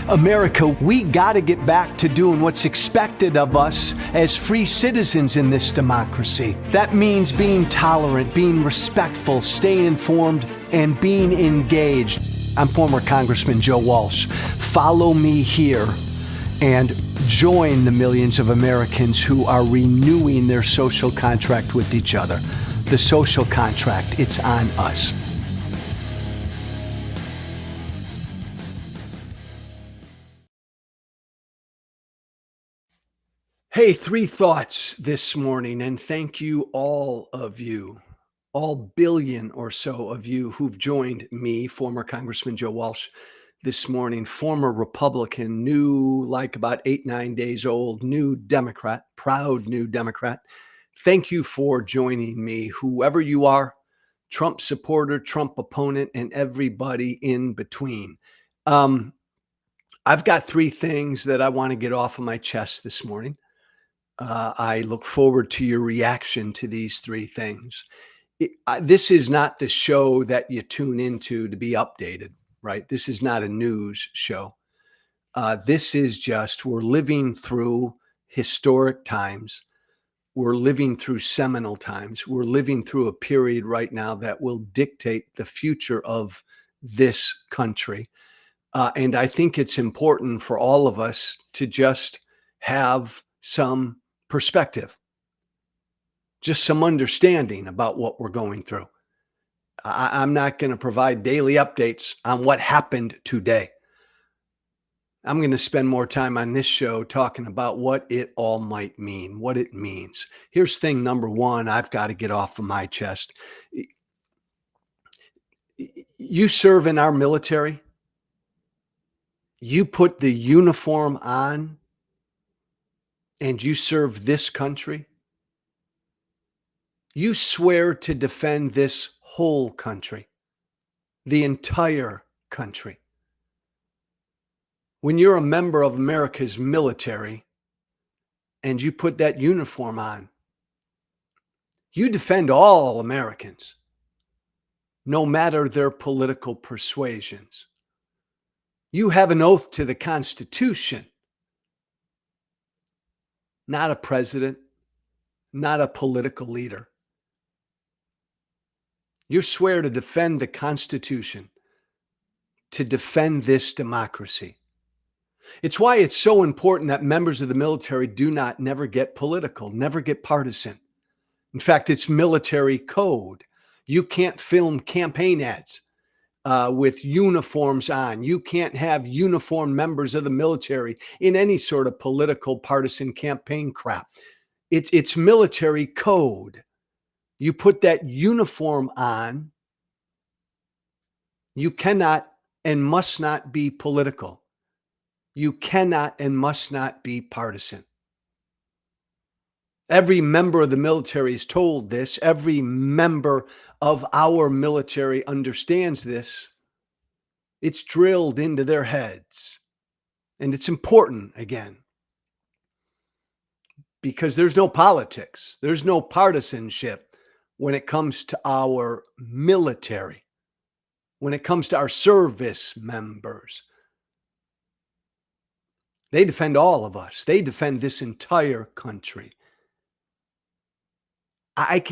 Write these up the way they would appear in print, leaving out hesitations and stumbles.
America, we got to get back to doing what's expected of us as free citizens in this democracy. That means being tolerant, being respectful, staying informed, and being engaged. I'm former Congressman Joe Walsh. Follow me here and join the millions of Americans who are renewing their social contract with each other. The social contract, it's on us. Hey, 3 thoughts this morning, and thank you, all billion or so of you who've joined me, former Congressman Joe Walsh, this morning, former Republican, new, like about 8, 9 days old, new Democrat, proud new Democrat. Thank you for joining me, whoever you are, Trump supporter, Trump opponent, and everybody in between. I've got 3 things that I want to get off of my chest this morning. I look forward to your reaction to these 3 things. This is not the show that you tune into to be updated, right? This is not a news show. This is just, we're living through historic times. We're living through seminal times. We're living through a period right now that will dictate the future of this country. And I think it's important for all of us to just have some perspective, just some understanding about what we're going through. I'm not going to provide daily updates on what happened today. I'm going to spend more time on this show talking about what it all might mean, what it means. Here's thing number 1 I've got to get off of my chest. You serve in our military. You put the uniform on and you serve this country. You swear to defend this whole country, the entire country. When you're a member of America's military and you put that uniform on, you defend all Americans, no matter their political persuasions. You have an oath to the Constitution, not a president, not a political leader. You swear to defend the Constitution, to defend this democracy. It's why it's so important that members of the military never get political, never get partisan. In fact, it's military code. You can't film campaign ads with uniforms on. You can't have uniformed members of the military in any sort of political partisan campaign crap. It's military code. You put that uniform on, you cannot and must not be political. You cannot and must not be partisan. Every member of the military is told this. Every member of our military understands this. It's drilled into their heads. And it's important, again, because there's no politics. There's no partisanship when it comes to our military, when it comes to our service members. They defend all of us. They defend this entire country. I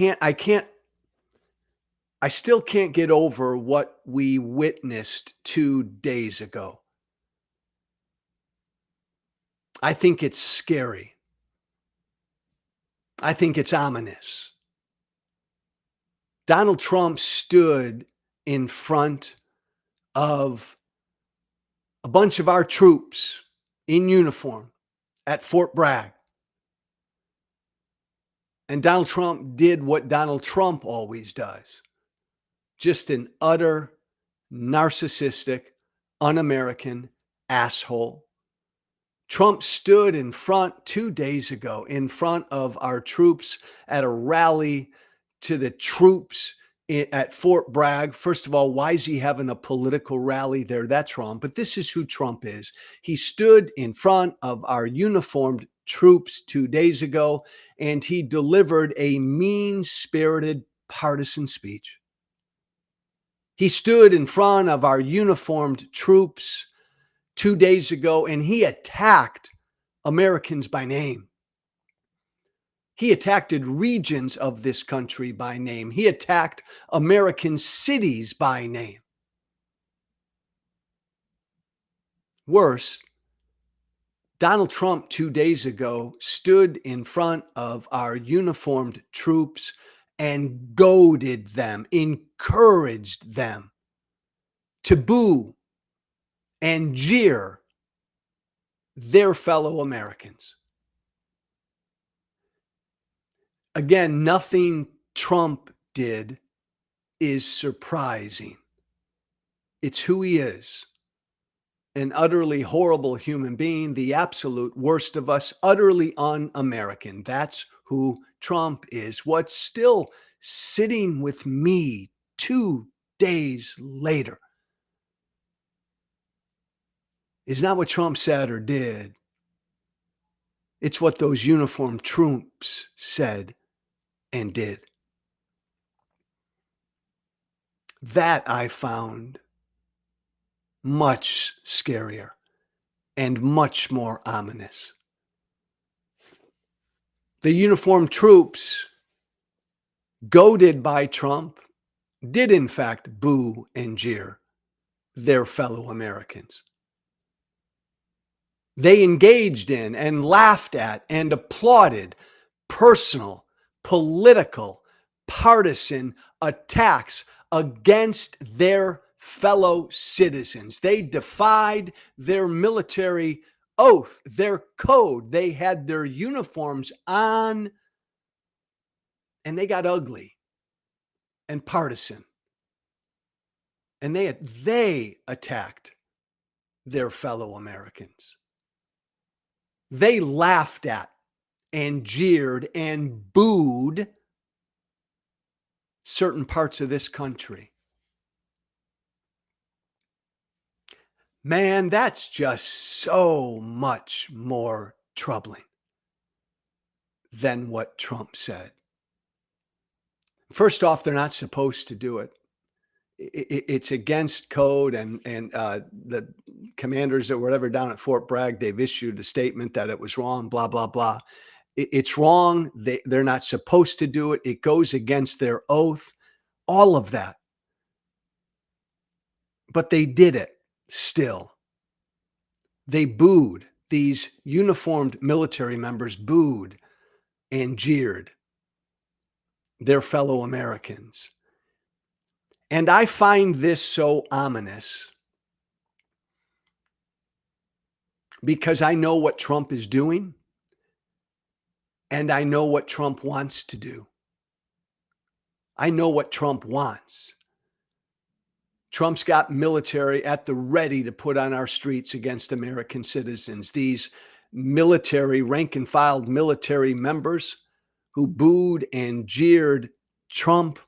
still can't get over what we witnessed 2 days ago. I think it's scary. I think it's ominous. Donald Trump stood in front of a bunch of our troops in uniform at Fort Bragg. And Donald Trump did what Donald Trump always does. Just an utter narcissistic, un-American asshole. Trump stood in front 2 days ago in front of our troops at a rally to the troops at Fort Bragg. First of all, why is he having a political rally there? That's wrong. But this is who Trump is. He stood in front of our uniformed troops 2 days ago, and he delivered a mean-spirited partisan speech. He stood in front of our uniformed troops 2 days ago, and he attacked Americans by name. He attacked regions of this country by name. He attacked American cities by name. Worse, Donald Trump 2 days ago stood in front of our uniformed troops and goaded them, encouraged them to boo and jeer their fellow Americans. Again, nothing Trump did is surprising. It's who he is. An utterly horrible human being, the absolute worst of us, utterly un-American. That's who Trump is. What's still sitting with me 2 days later is not what Trump said or did. It's what those uniformed troops said and did. That I found much scarier and much more ominous. The uniformed troops, goaded by Trump, did in fact boo and jeer their fellow Americans. They engaged in and laughed at and applauded personal, political, partisan attacks against their fellow citizens. They defied their military oath, their code. They had their uniforms on, and they got ugly and partisan. And they attacked their fellow Americans. They laughed at and jeered and booed certain parts of this country. Man, that's just so much more troubling than what Trump said. First off, they're not supposed to do it. It's against code, and the commanders or whatever down at Fort Bragg, they've issued a statement that it was wrong, blah, blah, blah. It's wrong. They're not supposed to do it. It goes against their oath, all of that. But they did it still. They booed. These uniformed military members booed and jeered their fellow Americans. And I find this so ominous because I know what Trump is doing, and I know what Trump wants to do. I know what Trump wants. Trump's got military at the ready to put on our streets against American citizens. These military, rank and file military members who booed and jeered Trump,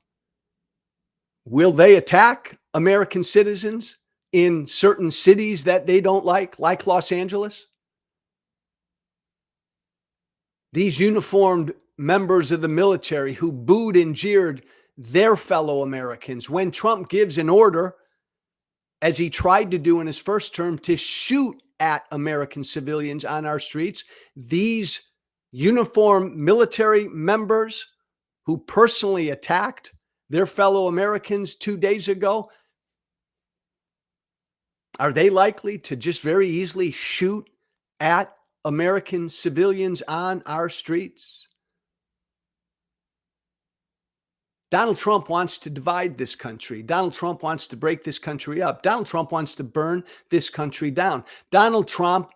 will they attack American citizens in certain cities that they don't like Los Angeles? These uniformed members of the military who booed and jeered their fellow Americans when Trump gives an order, as he tried to do in his first term, to shoot at American civilians on our streets, these uniformed military members who personally attacked their fellow Americans 2 days ago, are they likely to just very easily shoot at American civilians on our streets? Donald Trump wants to divide this country. Donald Trump wants to break this country up. Donald Trump wants to burn this country down. Donald Trump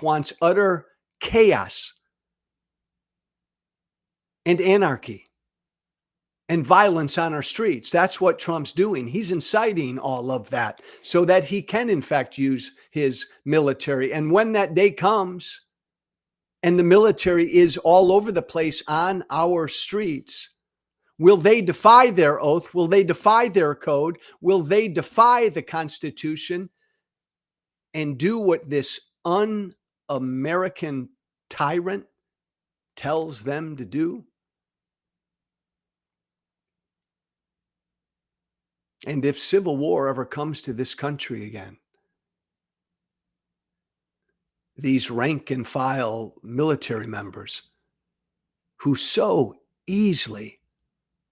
wants utter chaos and anarchy and violence on our streets. That's what Trump's doing. He's inciting all of that so that he can, in fact, use his military. And when that day comes and the military is all over the place on our streets, will they defy their oath? Will they defy their code? Will they defy the Constitution and do what this un-American tyrant tells them to do? And if civil war ever comes to this country again, these rank and file military members who so easily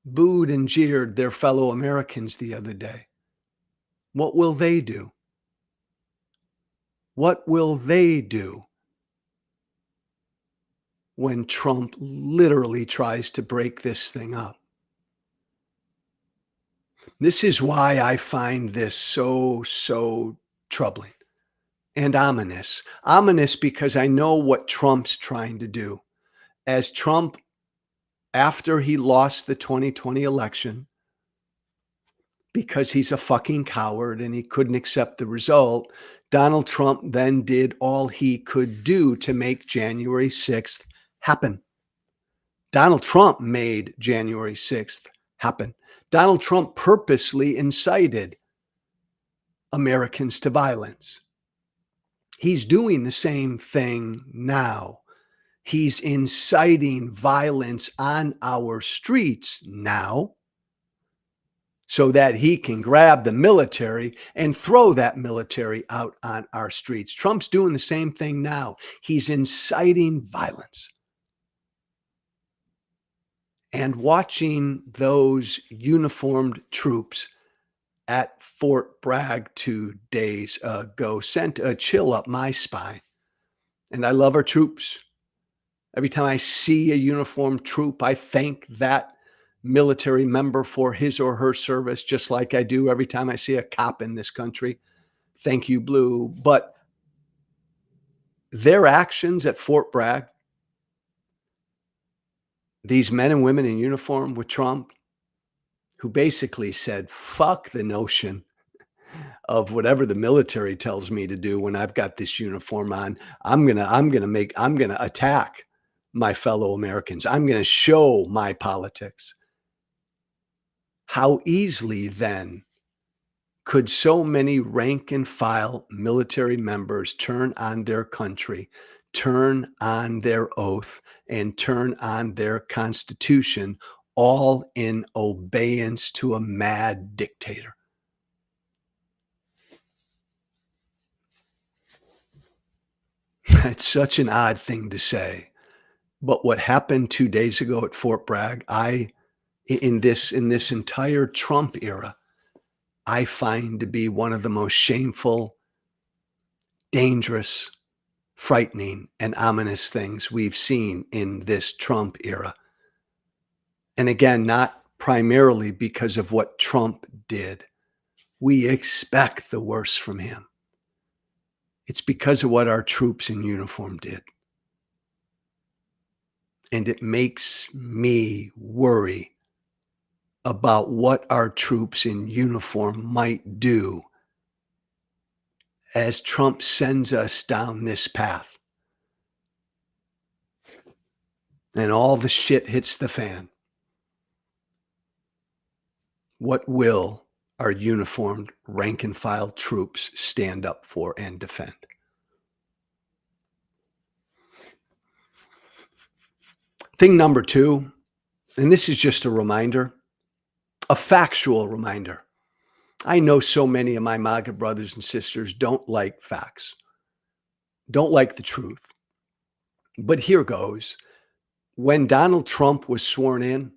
booed and jeered their fellow Americans the other day. What will they do? What will they do when Trump literally tries to break this thing up? This is why I find this so troubling and ominous. Ominous because I know what Trump's trying to do. As Trump, after he lost the 2020 election, because he's a fucking coward and he couldn't accept the result, Donald Trump then did all he could do to make January 6th happen. Donald Trump made January 6th happen. Donald Trump purposely incited Americans to violence. He's doing the same thing now. He's inciting violence on our streets now so that he can grab the military and throw that military out on our streets. Trump's doing the same thing now. He's inciting violence. And watching those uniformed troops at Fort Bragg 2 days ago sent a chill up my spine. And I love our troops. Every time I see a uniformed troop, I thank that military member for his or her service, just like I do every time I see a cop in this country. Thank you, Blue. But their actions at Fort Bragg, these men and women in uniform with Trump, who basically said, fuck the notion of whatever the military tells me to do when I've got this uniform on. I'm gonna attack my fellow Americans. I'm gonna show my politics. How easily then could so many rank and file military members turn on their country, turn on their oath, and turn on their Constitution, all in obedience to a mad dictator? It's such an odd thing to say, but what happened 2 days ago at Fort Bragg, in this entire Trump era, I find to be one of the most shameful, dangerous, frightening, and ominous things we've seen in this Trump era. And again, not primarily because of what Trump did. We expect the worst from him. It's because of what our troops in uniform did. And it makes me worry about what our troops in uniform might do as Trump sends us down this path. And all the shit hits the fan. What will our uniformed rank and file troops stand up for and defend? Thing number 2, and this is just a reminder, a factual reminder. I know so many of my MAGA brothers and sisters don't like facts, don't like the truth. But here goes. When Donald Trump was sworn in,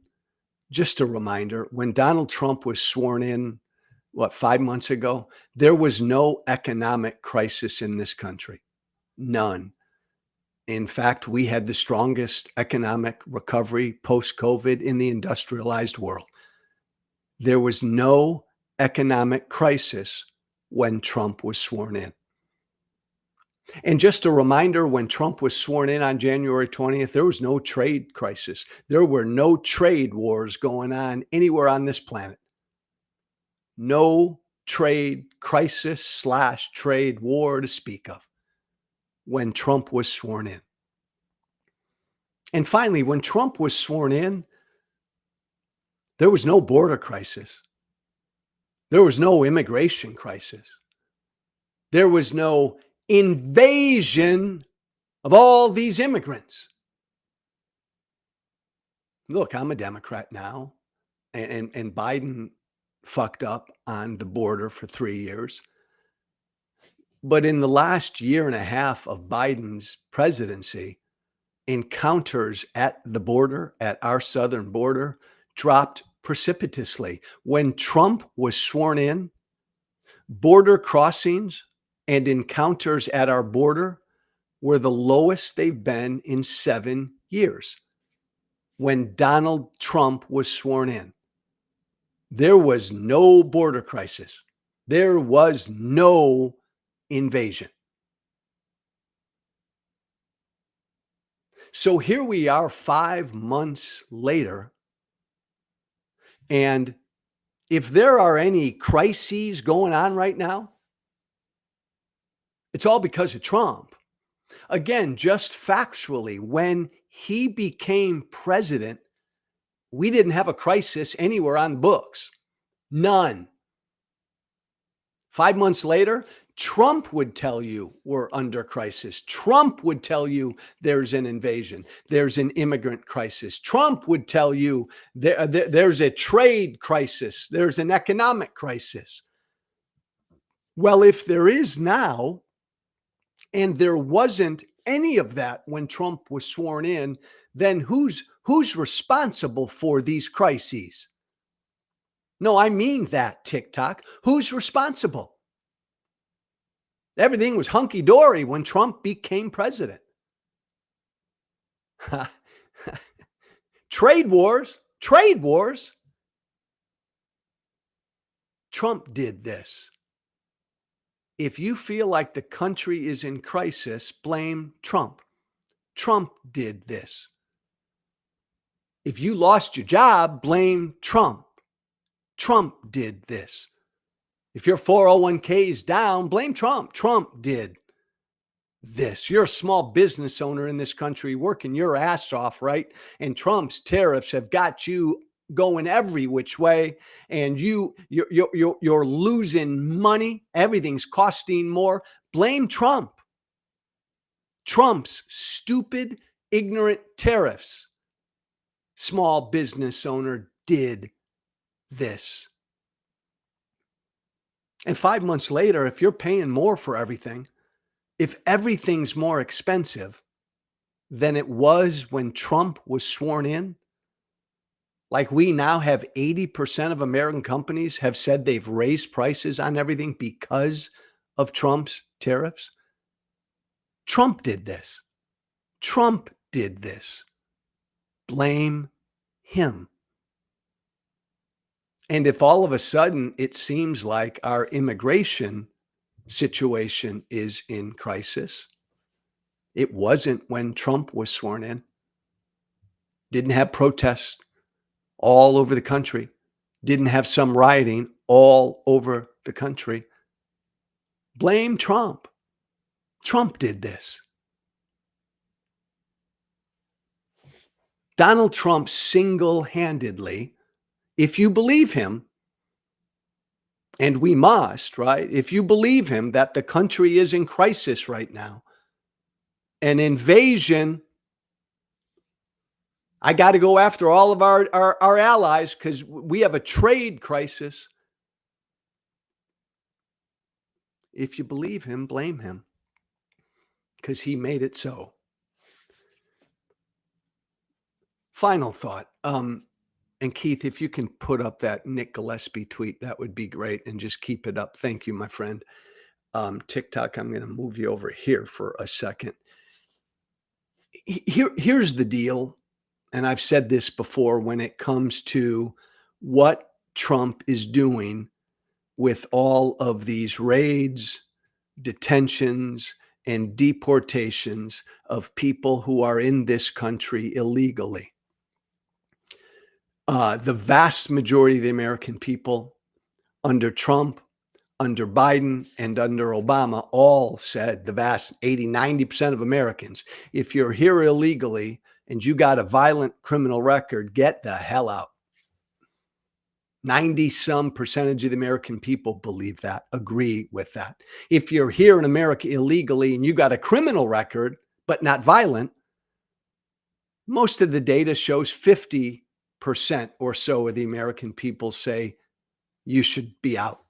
just a reminder, when Donald Trump was sworn in, 5 months ago, there was no economic crisis in this country. None. In fact, we had the strongest economic recovery post-COVID in the industrialized world. There was no economic crisis when Trump was sworn in. And just a reminder, when Trump was sworn in on January 20th, there was no trade crisis. There were no trade wars going on anywhere on this planet. No trade crisis / trade war to speak of when Trump was sworn in. And finally, when Trump was sworn in, there was no border crisis. There was no immigration crisis. There was no invasion of all these immigrants. Look, I'm a Democrat now, and Biden fucked up on the border for 3 years. But in the last year and a half of Biden's presidency, encounters at the border, at our southern border, dropped precipitously. When Trump was sworn in, border crossings and encounters at our border were the lowest they've been in 7 years. When Donald Trump was sworn in, there was no border crisis. There was no invasion. So here we are 5 months later, and if there are any crises going on right now, it's all because of Trump. Again, just factually, when he became president, we didn't have a crisis anywhere on books. None. 5 months later, Trump would tell you we're under crisis. Trump would tell you there's an invasion. There's an immigrant crisis. Trump would tell you there's a trade crisis. There's an economic crisis. Well, if there is now, and there wasn't any of that when Trump was sworn in, then who's responsible for these crises? No, I mean that, TikTok. Who's responsible? Everything was hunky dory when Trump became president. Trade wars. Trump did this. If you feel like the country is in crisis, blame Trump. Trump did this. If you lost your job, blame Trump. Trump did this. If your 401k is down, blame Trump. Trump did this. You're a small business owner in this country working your ass off, right? And Trump's tariffs have got you going every which way, and you're losing money. Everything's costing more. Blame Trump. Trump's stupid, ignorant tariffs. Small business owner did this. And 5 months later, if you're paying more for everything, if everything's more expensive than it was when Trump was sworn in, like we now have 80% of American companies have said they've raised prices on everything because of Trump's tariffs. Trump did this. Trump did this. Blame him. And if all of a sudden it seems like our immigration situation is in crisis, it wasn't when Trump was sworn in. Didn't have protests all over the country. Didn't have some rioting all over the country. Blame Trump. Trump did this. Donald Trump single-handedly, if you believe him, and we must, right? If you believe him that the country is in crisis right now, an invasion, I got to go after all of our allies because we have a trade crisis. If you believe him, blame him because he made it so. Final thought. And Keith, if you can put up that Nick Gillespie tweet, that would be great. And just keep it up. Thank you, my friend. TikTok, I'm going to move you over here for a second. Here's the deal. And I've said this before when it comes to what Trump is doing with all of these raids, detentions, and deportations of people who are in this country illegally. The vast majority of the American people under Trump, under Biden, and under Obama all said, the vast 80, 90% of Americans, if you're here illegally and you got a violent criminal record, get the hell out. 90-some percentage of the American people believe that, agree with that. If you're here in America illegally and you got a criminal record, but not violent, most of the data shows 50% or so of the American people say you should be out.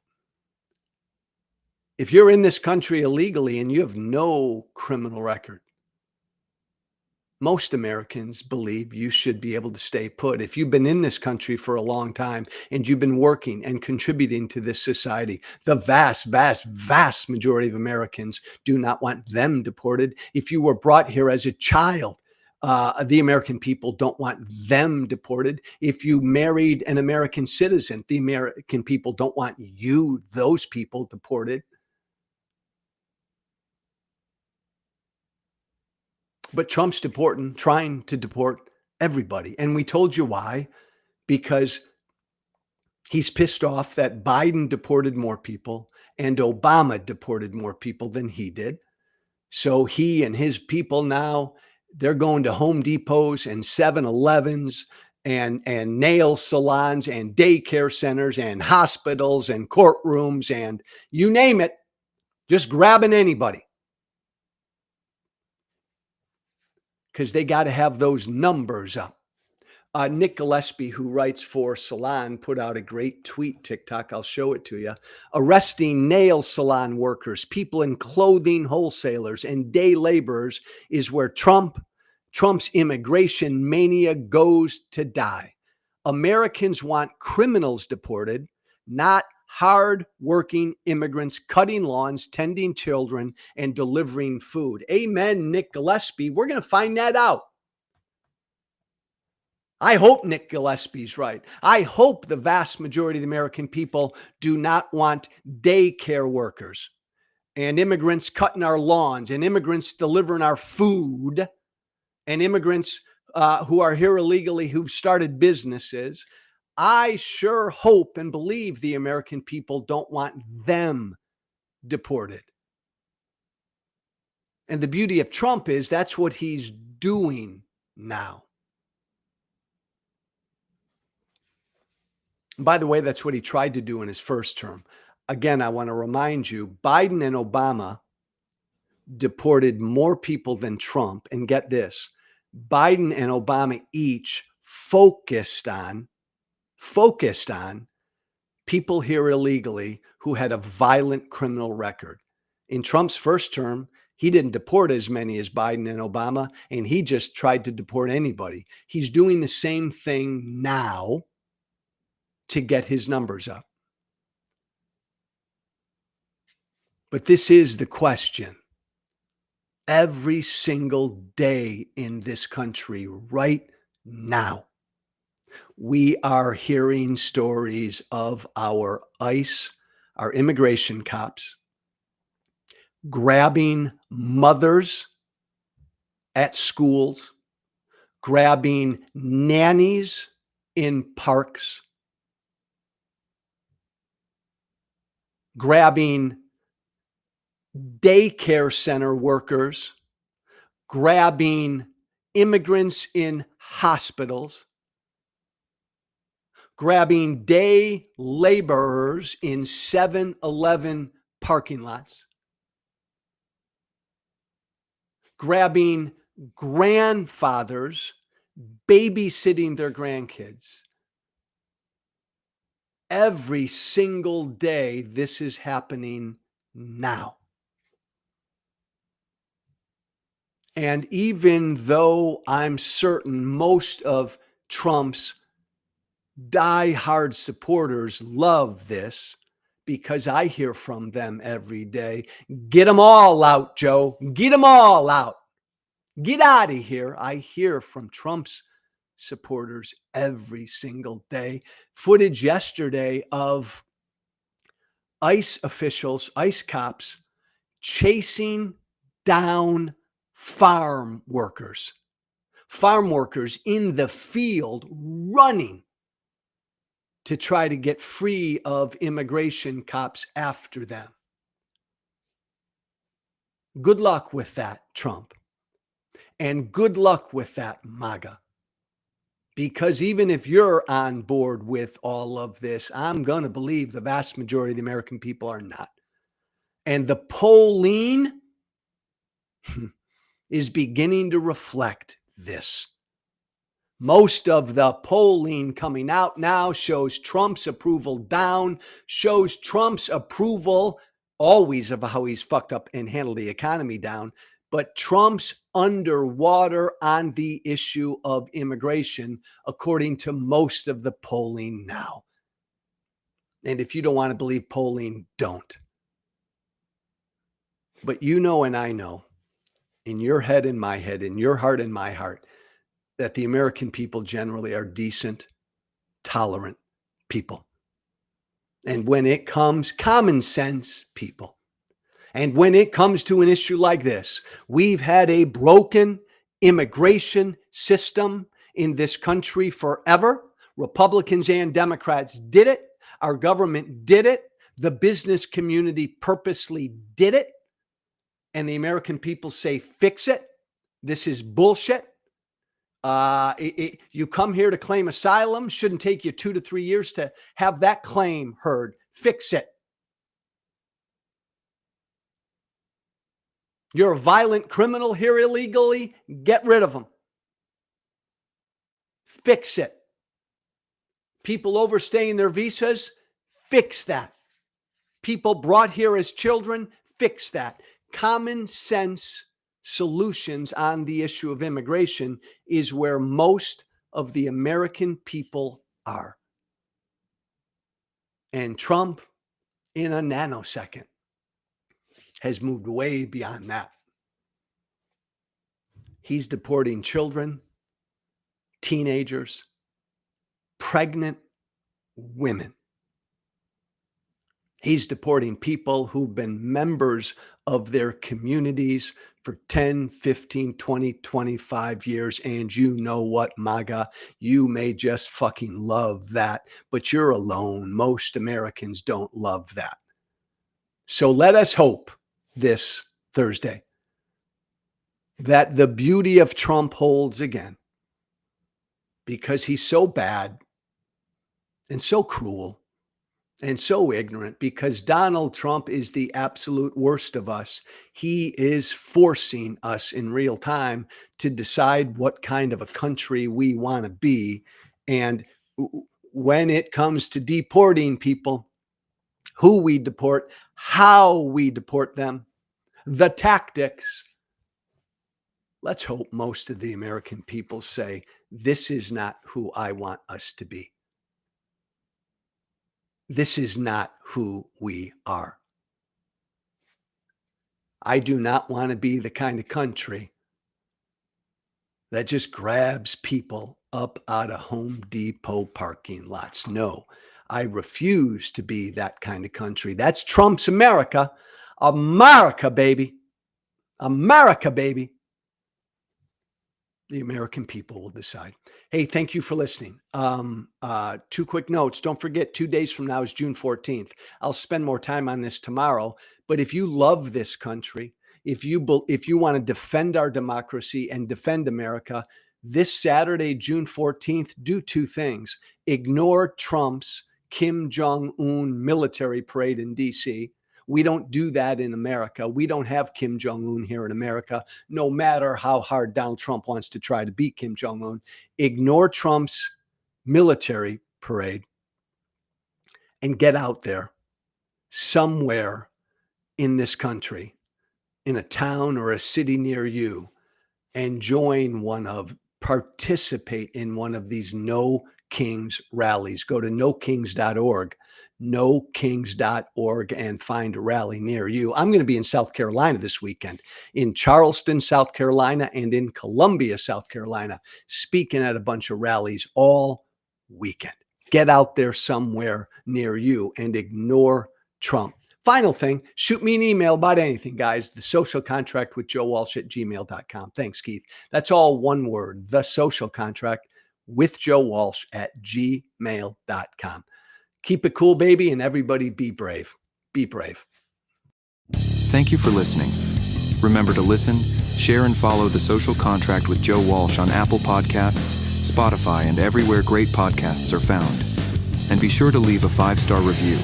If you're in this country illegally and you have no criminal record, most Americans believe you should be able to stay put. If you've been in this country for a long time and you've been working and contributing to this society, the vast, vast, vast majority of Americans do not want them deported. If you were brought here as a child, the American people don't want them deported. If you married an American citizen, the American people don't want those people deported. But Trump's trying to deport everybody. And we told you why, because he's pissed off that Biden deported more people and Obama deported more people than he did. So he and his people now, they're going to Home Depots and 7-Elevens and nail salons and daycare centers and hospitals and courtrooms and you name it, just grabbing anybody. Because they got to have those numbers up. Nick Gillespie, who writes for Salon, put out a great tweet, TikTok. I'll show it to you. Arresting nail salon workers, people in clothing wholesalers, and day laborers is where Trump's immigration mania goes to die. Americans want criminals deported, not hard-working immigrants cutting lawns, tending children, and delivering food. Amen, Nick Gillespie. We're going to find that out. I hope Nick Gillespie's right. I hope the vast majority of the American people do not want daycare workers and immigrants cutting our lawns and immigrants delivering our food and immigrants who are here illegally, who've started businesses. I sure hope and believe the American people don't want them deported. And the beauty of Trump is that's what he's doing now. By the way, that's what he tried to do in his first term. Again, I want to remind you, Biden and Obama deported more people than Trump. And get this, Biden and Obama each focused on people here illegally who had a violent criminal record. In Trump's first term, he didn't deport as many as Biden and Obama, and he just tried to deport anybody. He's doing the same thing now to get his numbers up. But this is the question. Every single day in this country right now, we are hearing stories of our ICE, our immigration cops, grabbing mothers at schools, grabbing nannies in parks, grabbing daycare center workers, grabbing immigrants in hospitals, grabbing day laborers in 7-Eleven parking lots, grabbing grandfathers babysitting their grandkids. Every single day, this is happening now. And even though I'm certain most of Trump's die-hard supporters love this, because I hear from them every day, get them all out, Joe. Get them all out. Get out of here. I hear from Trump's supporters every single day. Footage yesterday of ICE officials, ICE cops, chasing down farm workers in the field running to try to get free of immigration cops after them. Good luck with that, Trump. And good luck with that, MAGA. Because even if you're on board with all of this, I'm going to believe the vast majority of the American people are not. And the polling is beginning to reflect this. Most of the polling coming out now shows Trump's approval down, shows Trump's approval always of how he's fucked up and handled the economy down, but Trump's underwater on the issue of immigration, according to most of the polling now. And if you don't want to believe polling, don't. But you know, and I know, in your head and my head, in your heart and my heart, that the American people generally are decent, tolerant people. And when it comes, common sense people. And when it comes to an issue like this, we've had a broken immigration system in this country forever. Republicans and Democrats did it. Our government did it. The business community purposely did it. And the American people say, fix it. This is bullshit. You come here to claim asylum. Shouldn't take you 2 to 3 years to have that claim heard. Fix it. You're a violent criminal here illegally. Get rid of them. Fix it. People overstaying their visas. Fix that. People brought here as children. Fix that. Common sense solutions on the issue of immigration is where most of the American people are. And Trump, in a nanosecond, has moved way beyond that. He's deporting children, teenagers, pregnant women. He's deporting people who've been members of their communities for 10, 15, 20, 25 years. And you know what, MAGA? You may just fucking love that, but you're alone. Most Americans don't love that. So let us hope this Thursday that the beauty of Trump holds again, because he's so bad and so cruel and so ignorant, because Donald Trump is the absolute worst of us. He is forcing us in real time to decide what kind of a country we want to be. And when it comes to deporting people, who we deport, how we deport them, the tactics, let's hope most of the American people say, this is not who I want us to be. This is not who we are. I do not want to be the kind of country that just grabs people up out of Home Depot parking lots. No, I refuse to be that kind of country. That's Trump's America. America, baby. America, baby. The American people will decide. Hey, thank you for listening. 2 quick notes. Don't forget, 2 days from now is June 14th. I'll spend more time on this tomorrow. But if you love this country, if you want to defend our democracy and defend America, this Saturday, June 14th, do 2 things. Ignore Trump's Kim Jong-un military parade in D.C. We don't do that in America. We don't have Kim Jong-un here in America, no matter how hard Donald Trump wants to try to beat Kim Jong-un. Ignore Trump's military parade and get out there somewhere in this country, in a town or a city near you, and participate in one of these No Kings rallies. Go to nokings.org. nokings.org and find a rally near you. I'm going to be in South Carolina this weekend, in Charleston, South Carolina, and in Columbia, South Carolina, speaking at a bunch of rallies all weekend. Get out there somewhere near you and ignore Trump. Final thing, shoot me an email about anything, guys. The Social Contract with Joe Walsh at gmail.com. Thanks, Keith. That's all one word, The Social Contract with Joe Walsh at gmail.com. Keep it cool, baby, and everybody be brave. Be brave. Thank you for listening. Remember to listen, share, and follow The Social Contract with Joe Walsh on Apple Podcasts, Spotify, and everywhere great podcasts are found. And be sure to leave a 5-star review.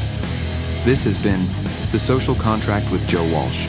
This has been The Social Contract with Joe Walsh.